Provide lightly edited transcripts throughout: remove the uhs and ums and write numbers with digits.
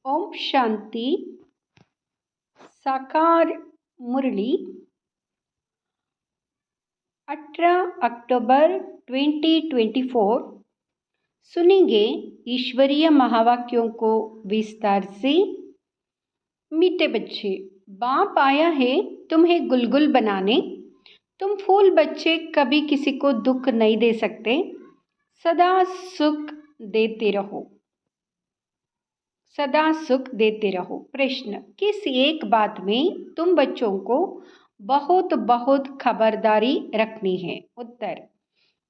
ओम शांति। साकार मुरली 18 अक्टूबर 2024। सुनेंगे ईश्वरीय महावाक्यों को विस्तार से। मीठे बच्चे, बाप आया है तुम्हें गुलगुल बनाने। तुम फूल बच्चे कभी किसी को दुख नहीं दे सकते। सदा सुख देते रहो, सदा सुख देते रहो। प्रश्न, किस एक बात में तुम बच्चों को बहुत बहुत खबरदारी रखनी है? उत्तर,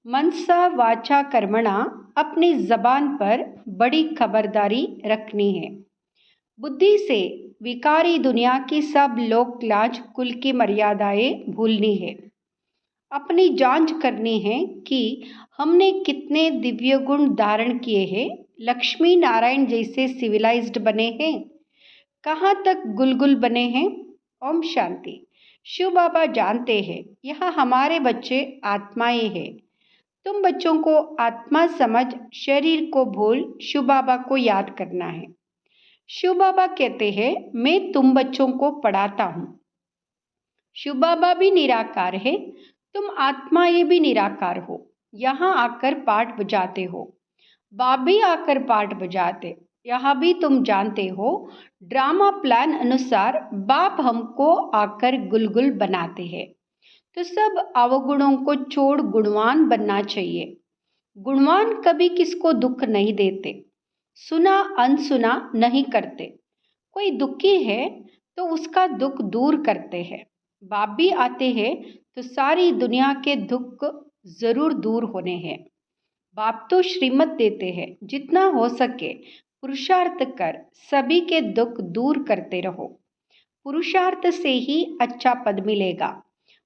मनसा वाचा कर्मणा, अपनी जबान पर बड़ी खबरदारी रखनी है। बुद्धि से विकारी दुनिया की सब लोक लाज कुल की मर्यादाएं भूलनी है। अपनी जांच करनी है कि हमने कितने दिव्य गुण धारण किए हैं, लक्ष्मी नारायण जैसे सिविलाइज्ड बने हैं, कहाँ तक गुलगुल बने हैं। ओम शांति। शिव बाबा जानते हैं यह हमारे बच्चे आत्माएं हैं। तुम बच्चों को आत्मा समझ शरीर को भूल शिव बाबा को याद करना है। शिव बाबा कहते हैं मैं तुम बच्चों को पढ़ाता हूँ। शिव बाबा भी निराकार है, तुम आत्माएं भी निराकार हो। यहाँ आकर पाठ बजाते हो, बाप भी आकर पाठ बजाते। यहाँ भी तुम जानते हो ड्रामा प्लान अनुसार बाप हमको आकर गुलगुल बनाते हैं। तो सब अवगुणों को छोड़ गुणवान बनना चाहिए। गुणवान कभी किसको दुख नहीं देते, सुना अनसुना नहीं करते। कोई दुखी है तो उसका दुख दूर करते हैं। बाप भी आते हैं तो सारी दुनिया के दुख जरूर दूर होने हैं। बाप तो श्रीमत देते हैं, जितना हो सके पुरुषार्थ कर सभी के दुख दूर करते रहो। पुरुषार्थ से ही अच्छा पद मिलेगा।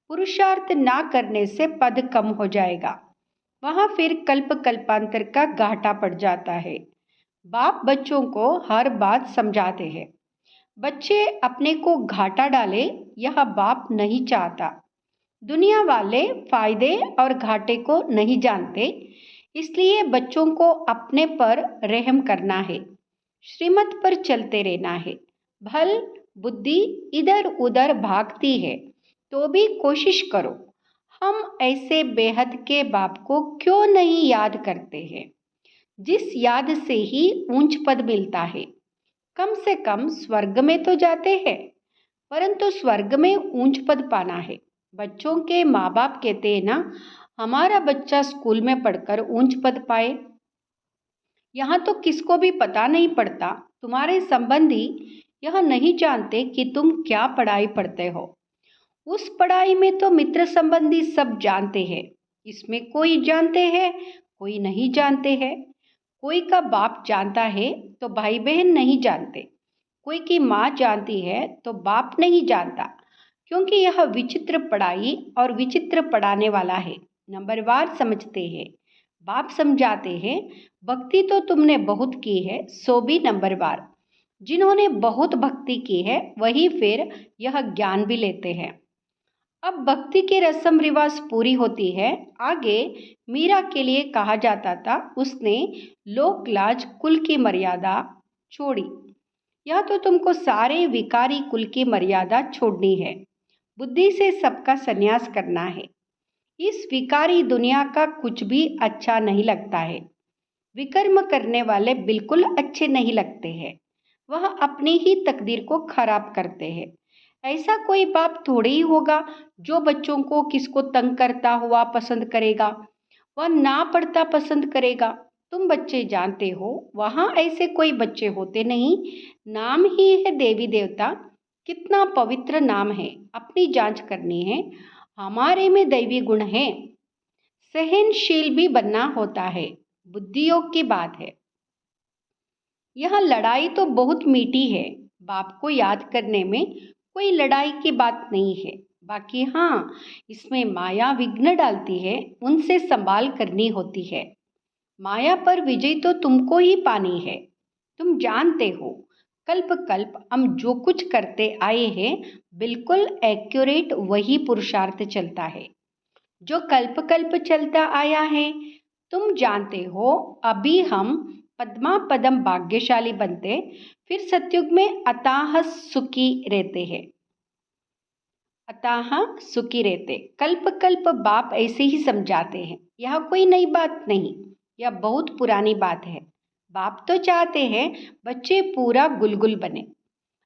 पुरुषार्थ ना करने से पद कम हो जाएगा, वहाँ फिर कल्प कल्पांतर का घाटा पड़ जाता है। बाप बच्चों को हर बात समझाते हैं। बच्चे अपने को घाटा डाले यह बाप नहीं चाहता। दुनिया वाले फायदे और घाटे को नहीं जानते, इसलिए बच्चों को अपने पर रहम करना है, श्रीमत पर चलते रहना है। भल बुद्धि इधर उधर भागती है तो भी कोशिश करो, हम ऐसे बेहद के बाप को क्यों नहीं याद करते हैं, जिस याद से ही ऊंच पद मिलता है। कम से कम स्वर्ग में तो जाते हैं, परंतु स्वर्ग में ऊंच पद पाना है। बच्चों के माँ बाप कहते हैं ना, हमारा बच्चा स्कूल में पढ़कर ऊंच पद पाए। यहाँ तो किसको भी पता नहीं पड़ता, तुम्हारे संबंधी यह नहीं जानते कि तुम क्या पढ़ाई पढ़ते हो। उस पढ़ाई में तो मित्र संबंधी सब जानते हैं। इसमें कोई जानते हैं, कोई नहीं जानते हैं। कोई का बाप जानता है तो भाई बहन नहीं जानते। कोई की माँ जानती है तो बाप नहीं जानता, क्योंकि यह विचित्र पढ़ाई और विचित्र पढ़ाने वाला है। नंबरवार समझते हैं। बाप समझाते हैं भक्ति तो तुमने बहुत की है, सो भी नंबरवार। जिन्होंने बहुत भक्ति की है वही फिर यह ज्ञान भी लेते हैं। अब भक्ति की रस्म रिवाज पूरी होती है। आगे मीरा के लिए कहा जाता था, उसने लोक लाज कुल की मर्यादा छोड़ी। यह तो तुमको सारे विकारी कुल की मर्यादा छोड़नी है। बुद्धि से सबका संन्यास करना है। इस विकारी दुनिया का कुछ भी अच्छा नहीं लगता है। विकर्म करने वाले बिल्कुल अच्छे नहीं लगते हैं, वह अपनी ही तकदीर को खराब करते हैं। ऐसा कोई बाप थोड़े ही होगा जो बच्चों को किसको तंग करता हुआ पसंद करेगा, वह ना पढ़ता पसंद करेगा। तुम बच्चे जानते हो वहाँ ऐसे कोई बच्चे होते नहीं। नाम ही है देवी देवता, कितना पवित्र नाम है। अपनी जांच करनी है, हमारे में दैवी गुण है। सहनशील भी बनना होता है, बुद्धि योग की बात है। यह लड़ाई तो बहुत मीठी है, बाप को याद करने में कोई लड़ाई की बात नहीं है। बाकी हाँ, इसमें माया विघ्न डालती है, उनसे संभाल करनी होती है। माया पर विजय तो तुमको ही पानी है। तुम जानते हो कल्प कल्प हम जो कुछ करते आए हैं बिल्कुल एक्यूरेट वही पुरुषार्थ चलता है जो कल्प कल्प चलता आया है। तुम जानते हो अभी हम पद्मा पदम भाग्यशाली बनते, फिर सतयुग में अताह सुखी रहते हैं। अताह सुखी रहते, कल्प कल्प बाप ऐसे ही समझाते हैं। यह कोई नई बात नहीं, यह बहुत पुरानी बात है। बाप तो चाहते हैं बच्चे पूरा गुलगुल बने।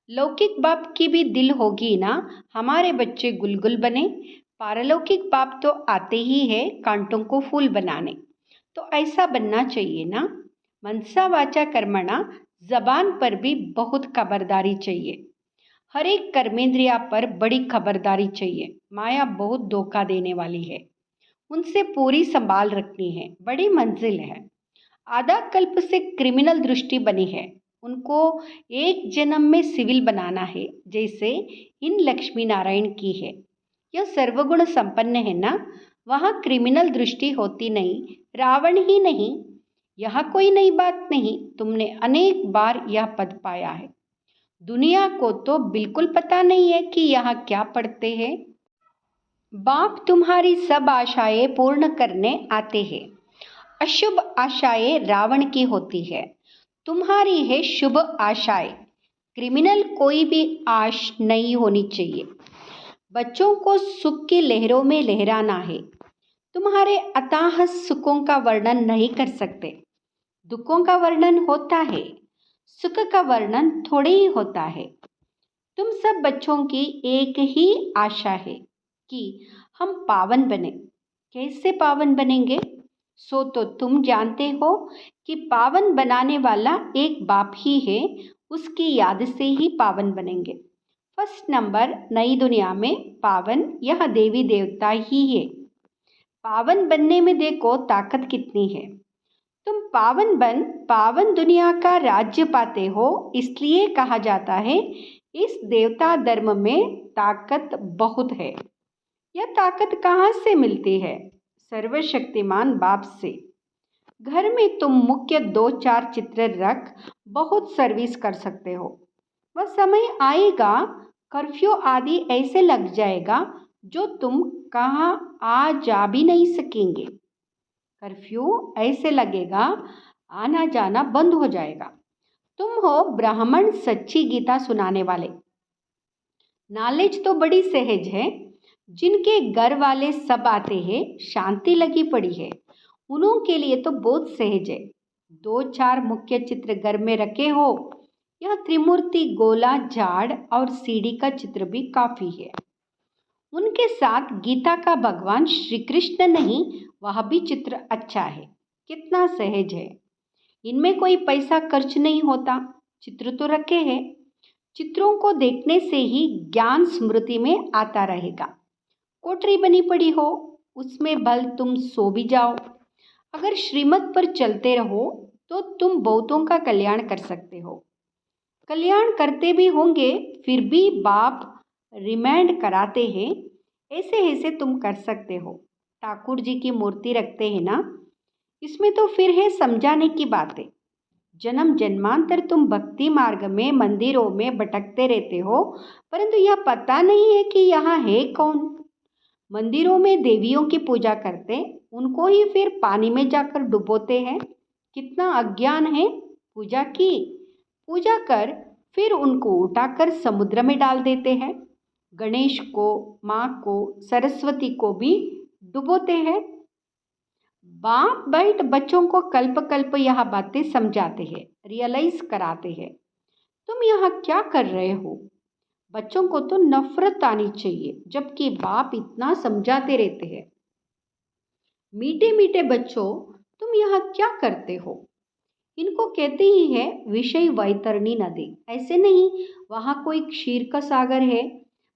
लौकिक बाप की भी दिल होगी ना, हमारे बच्चे गुलगुल बने। पारलौकिक बाप तो आते ही है कांटों को फूल बनाने। तो ऐसा बनना चाहिए ना। मनसा वाचा कर्मणा, जबान पर भी बहुत खबरदारी चाहिए। हर एक कर्मेंद्रिया पर बड़ी खबरदारी चाहिए। माया बहुत धोखा देने वाली है, उनसे पूरी संभाल रखनी है। बड़ी मंजिल है। आधा कल्प से क्रिमिनल दृष्टि बनी है, उनको एक जन्म में सिविल बनाना है, जैसे इन लक्ष्मी नारायण की है। यह सर्वगुण संपन्न है ना, वहाँ क्रिमिनल दृष्टि होती नहीं, रावण ही नहीं। यह कोई नई बात नहीं, तुमने अनेक बार यह पद पाया है। दुनिया को तो बिल्कुल पता नहीं है कि यहाँ क्या पढ़ते हैं। बाप तुम्हारी सब आशाएं पूर्ण करने आते हैं। अशुभ आशाएं रावण की होती है, तुम्हारी है शुभ आशाएं। क्रिमिनल कोई भी आश नहीं होनी चाहिए। बच्चों को सुख की लहरों में लहराना है। तुम्हारे अथाह सुखों का वर्णन नहीं कर सकते। दुखों का वर्णन होता है, सुख का वर्णन थोड़े ही होता है। तुम सब बच्चों की एक ही आशा है कि हम पावन बने। कैसे पावन बनेंगे? सो तो तुम जानते हो कि पावन बनाने वाला एक बाप ही है, उसकी याद से ही पावन बनेंगे। फर्स्ट नंबर, नई दुनिया में पावन यह देवी देवता ही है। पावन बनने में देखो ताकत कितनी है। तुम पावन बन पावन दुनिया का राज्य पाते हो, इसलिए कहा जाता है इस देवता धर्म में ताकत बहुत है। यह ताकत कहाँ से मिलती है? सर्वशक्तिमान बाप से। घर में तुम मुख्य 2-4 चित्र रख बहुत सर्विस कर सकते हो। वह समय आएगा, कर्फ्यू आदि ऐसे लग जाएगा जो तुम कहाँ आ जा भी नहीं सकेंगे। कर्फ्यू ऐसे लगेगा, आना जाना बंद हो जाएगा। तुम हो ब्राह्मण सच्ची गीता सुनाने वाले। नॉलेज तो बड़ी सहज है। जिनके घर वाले सब आते हैं, शांति लगी पड़ी है, उन्हों के लिए तो बहुत सहज है। 2-4 मुख्य चित्र घर में रखे हो। यह त्रिमूर्ति, गोला, झाड़ और सीढ़ी का चित्र भी काफी है। उनके साथ गीता का भगवान श्री कृष्ण नहीं, वह भी चित्र अच्छा है। कितना सहज है। इनमें कोई पैसा खर्च नहीं होता। चित्र तो रखे हैं। चित्रों को देखने से ही ज्ञान स्मृति में आता रहेगा। कोठरी बनी पड़ी हो, उसमें भल तुम सो भी जाओ। अगर श्रीमत पर चलते रहो तो तुम बहुतों का कल्याण कर सकते हो। कल्याण करते भी होंगे, फिर भी बाप रिमाइंड कराते हैं, ऐसे ऐसे तुम कर सकते हो। ठाकुर जी की मूर्ति रखते हैं ना, इसमें तो फिर है समझाने की बातें। जन्म जन्मांतर तुम भक्ति मार्ग में मंदिरों में भटकते रहते हो, परंतु यह पता नहीं है कि यहाँ है कौन। मंदिरों में देवियों की पूजा करते, उनको ही फिर पानी में जाकर डुबोते हैं। कितना अज्ञान है। पूजा की, पूजा कर फिर उनको उठाकर समुद्र में डाल देते हैं। गणेश को, माँ को, सरस्वती को भी डुबोते हैं। बाप बैठ बच्चों को कल्प कल्प यह बातें समझाते हैं, रियलाइज कराते हैं। तुम यहाँ क्या कर रहे हो? बच्चों को तो नफरत आनी चाहिए, जबकि बाप इतना समझाते रहते हैं। मीठे मीठे बच्चों, तुम यहाँ क्या करते हो? इनको कहते ही है विषय वैतरणी नदी। ऐसे नहीं वहाँ कोई क्षीर का सागर है,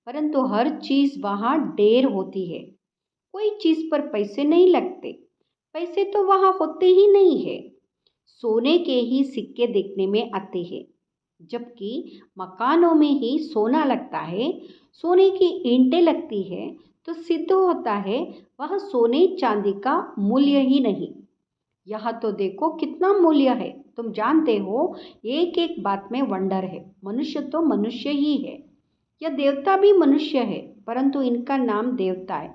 परंतु हर चीज वहाँ ढेर होती है। कोई चीज पर पैसे नहीं लगते। पैसे तो वहाँ होते ही नहीं है। सोने के ही सिक्के देखने में आते हैं, जबकि मकानों में ही सोना लगता है, सोने की ईंटें लगती है, तो सिद्ध होता है वह सोने चांदी का मूल्य ही नहीं। यहाँ तो देखो कितना मूल्य है। तुम जानते हो एक एक बात में वंडर है। मनुष्य तो मनुष्य ही है। यह देवता भी मनुष्य है, परंतु इनका नाम देवता है।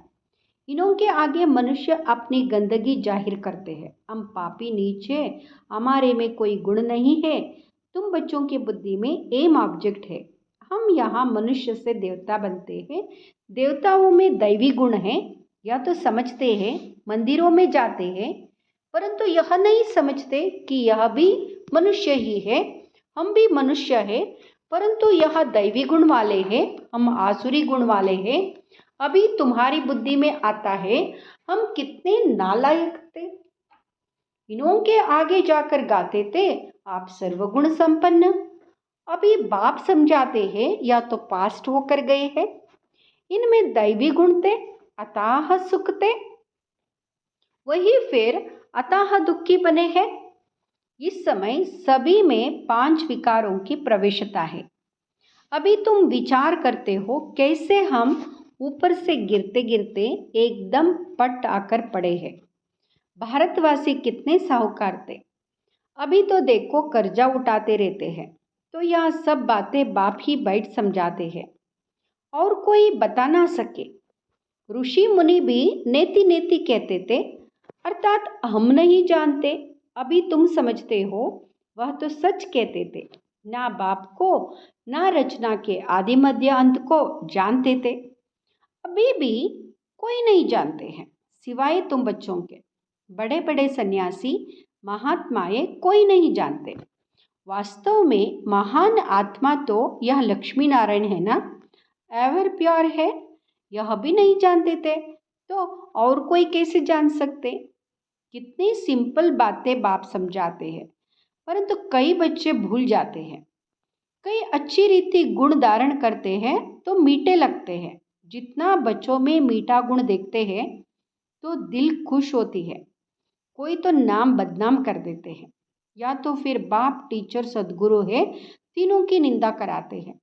इन्हों के आगे मनुष्य अपनी गंदगी जाहिर करते हैं। हम पापी नीच है, हमारे में कोई गुण नहीं है। तुम बच्चों की बुद्धि में एम ऑब्जेक्ट है। हम यहाँ मनुष्य से देवता बनते हैं। देवताओं में दैवी गुण है, या तो समझते हैं, मंदिरों में जाते हैं, परंतु यह नहीं समझते कि यह भी मनुष्य ही है, हम भी मनुष्य है, परंतु यह दैवी गुण वाले हैं, हम आसुरी गुण वाले हैं। अभी तुम्हारी बुद्धि में आता है हम कितने नालायक थे। इन्हों के आगे जाकर गाते थे आप सर्वगुण संपन्न। अभी बाप समझाते हैं या तो पास्ट होकर गए हैं। इनमें दैवी गुण थे, अताह सुख थे, वही फिर अताह दुखी बने हैं। इस समय सभी में 5 विकारों की प्रवेशता है। अभी तुम विचार करते हो कैसे हम ऊपर से गिरते गिरते एकदम पट आकर पड़े हैं। भारतवासी कितने साहूकार थे, अभी तो देखो कर्जा उठाते रहते हैं। तो यह सब बातें बाप ही बैठ समझाते हैं और कोई बता ना सके। ऋषि मुनि भी नेति नेति कहते थे, अर्थात हम नहीं जानते। अभी तुम समझते हो वह तो सच कहते थे। ना बाप को ना रचना के आदि मध्य अंत को जानते थे। अभी भी कोई नहीं जानते हैं सिवाय तुम बच्चों के। बड़े बड़े सन्यासी महात्माएं कोई नहीं जानते। वास्तव में महान आत्मा तो यह लक्ष्मी नारायण है ना, एवर प्योर है, यह भी नहीं जानते थे तो और कोई कैसे जान सकते। कितनी सिंपल बातें बाप समझाते हैं, परंतु कई बच्चे भूल जाते हैं। कई अच्छी रीति गुण धारण करते हैं तो मीठे लगते हैं। जितना बच्चों में मीठा गुण देखते हैं तो दिल खुश होती है। कोई तो नाम बदनाम कर देते हैं, या तो फिर बाप टीचर सदगुरु है, तीनों की निंदा कराते हैं।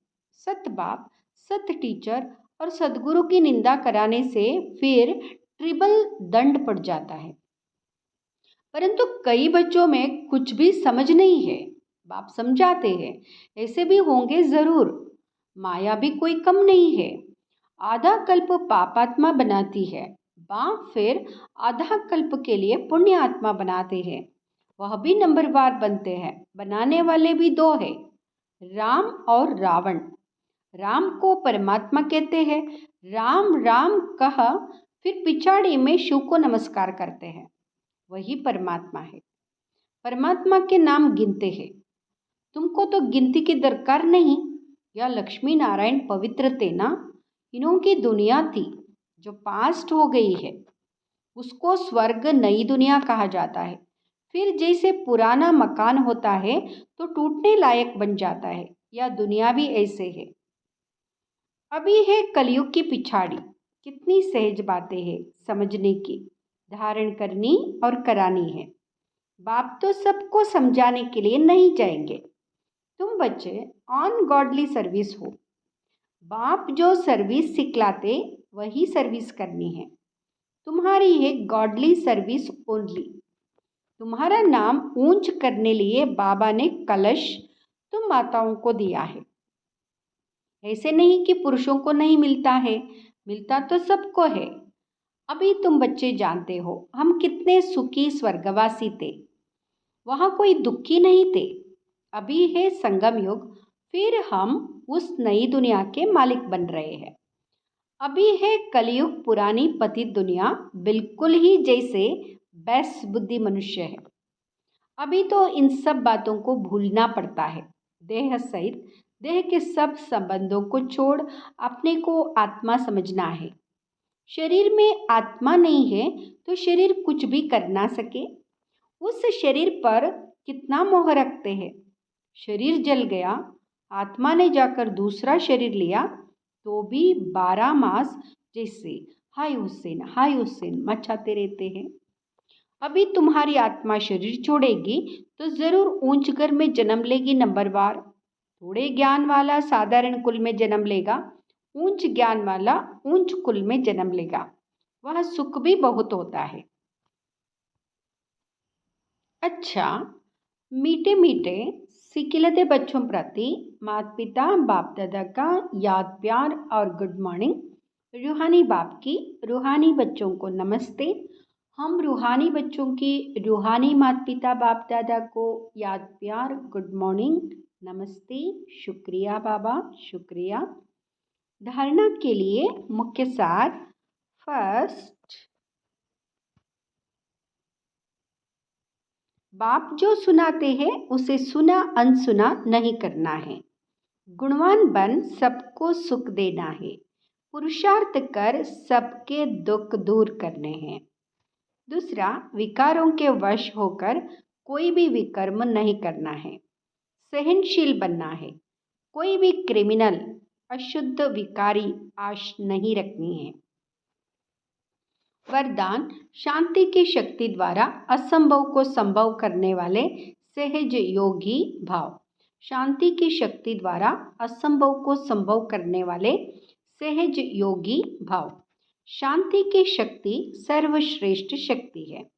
सत बाप, सत टीचर और सदगुरु की निंदा कराने से फिर ट्रिपल दंड पड़ जाता है। परंतु कई बच्चों में कुछ भी समझ नहीं है। बाप समझाते हैं ऐसे भी होंगे जरूर, माया भी कोई कम नहीं है। आधा कल्प पापात्मा बनाती है, बाप फिर आधा कल्प के लिए पुण्य आत्मा बनाते हैं। वह भी नंबरवार बनते हैं। बनाने वाले भी 2 है, राम और रावण। राम को परमात्मा कहते हैं। राम राम कह फिर पिछाड़ी में शिव को नमस्कार करते हैं, वही परमात्मा है। परमात्मा के नाम गिनते हैं। तुमको तो गिनती की दरकार नहीं। यह लक्ष्मी नारायण पवित्र थे ना, इन्हों की दुनिया थी जो पास्ट हो गई है, उसको स्वर्ग नई दुनिया कहा जाता है। फिर जैसे पुराना मकान होता है तो टूटने लायक बन जाता है, यह दुनिया भी ऐसे है। अभी है कलयुग की पिछाड़ी। कितनी सहज बातें हैं समझने की, धारण करनी और करानी है। बाप तो सबको समझाने के लिए नहीं जाएंगे। तुम बच्चे ऑन गॉडली सर्विस हो। बाप जो सर्विस सिखलाते वही सर्विस करनी है। तुम्हारी है गॉडली सर्विस ओनली। तुम्हारा नाम ऊंच करने लिए बाबा ने कलश तुम माताओं को दिया है। ऐसे नहीं कि पुरुषों को नहीं मिलता है, मिलता तो सबको है। अभी तुम बच्चे जानते हो हम कितने सुखी स्वर्गवासी थे, वहाँ कोई दुखी नहीं थे। अभी है संगम युग, फिर हम उस नई दुनिया के मालिक बन रहे हैं। अभी है कलयुग, पुरानी पतित दुनिया बिल्कुल ही जैसे बेस्ट बुद्धि मनुष्य है। अभी तो इन सब बातों को भूलना पड़ता है। देह सहित देह के सब संबंधों को छोड़ अपने को आत्मा समझना है। शरीर में आत्मा नहीं है तो शरीर कुछ भी कर ना सके। उस शरीर पर कितना मोह रखते हैं। शरीर जल गया, आत्मा ने जाकर दूसरा शरीर लिया तो भी 12 मास जैसे हाय हुसैन मचाते रहते हैं। अभी तुम्हारी आत्मा शरीर छोड़ेगी तो जरूर ऊंच घर में जन्म लेगी नंबरवार। थोड़े ज्ञान वाला साधारण कुल में जन्म लेगा, ऊंच ज्ञान वाला ऊंच कुल में जन्म लेगा। वह सुख भी बहुत होता है। अच्छा, मीठे मीठे सिकिलते बच्चों प्रति माता पिता बाप दादा का याद प्यार और गुड मॉर्निंग। रूहानी बाप की रूहानी बच्चों को नमस्ते। हम रूहानी बच्चों की रूहानी माता पिता बाप दादा को याद प्यार गुड मॉर्निंग, नमस्ते, शुक्रिया बाबा, शुक्रिया। धारणा के लिए मुख्य सार। फर्स्ट, बाप जो सुनाते हैं उसे सुना अनसुना नहीं करना है। गुणवान बन सबको सुख देना है। पुरुषार्थ कर सबके दुख दूर करने हैं। दूसरा, विकारों के वश होकर कोई भी विकर्म नहीं करना है। सहनशील बनना है। कोई भी क्रिमिनल अशुद्ध विकारी आश नहीं रखनी है। वरदान, शांति की शक्ति द्वारा असंभव को संभव करने वाले सहज योगी भाव। शांति की शक्ति द्वारा असंभव को संभव करने वाले सहज योगी भाव। शांति की शक्ति सर्वश्रेष्ठ शक्ति है।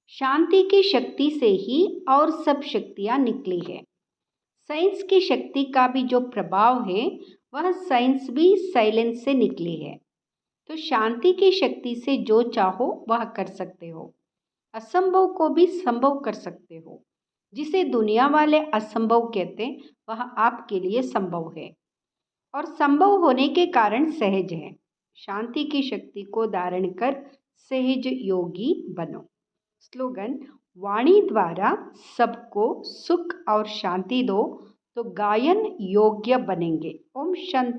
शांति की शक्ति से ही और सब शक्तियाँ निकली है। साइंस की शक्ति का भी जो प्रभाव है वह साइंस भी साइलेंस से निकली है। तो शांति की शक्ति से जो चाहो वह कर सकते हो। असंभव को भी संभव कर सकते हो। जिसे दुनिया वाले असंभव कहते वह आपके लिए संभव है और संभव होने के कारण सहज है। शांति की शक्ति को धारण कर सहज योगी बनो। स्लोगन, वाणी द्वारा सबको सुख और शांति दो तो गायन योग्य बनेंगे। ओम शांति।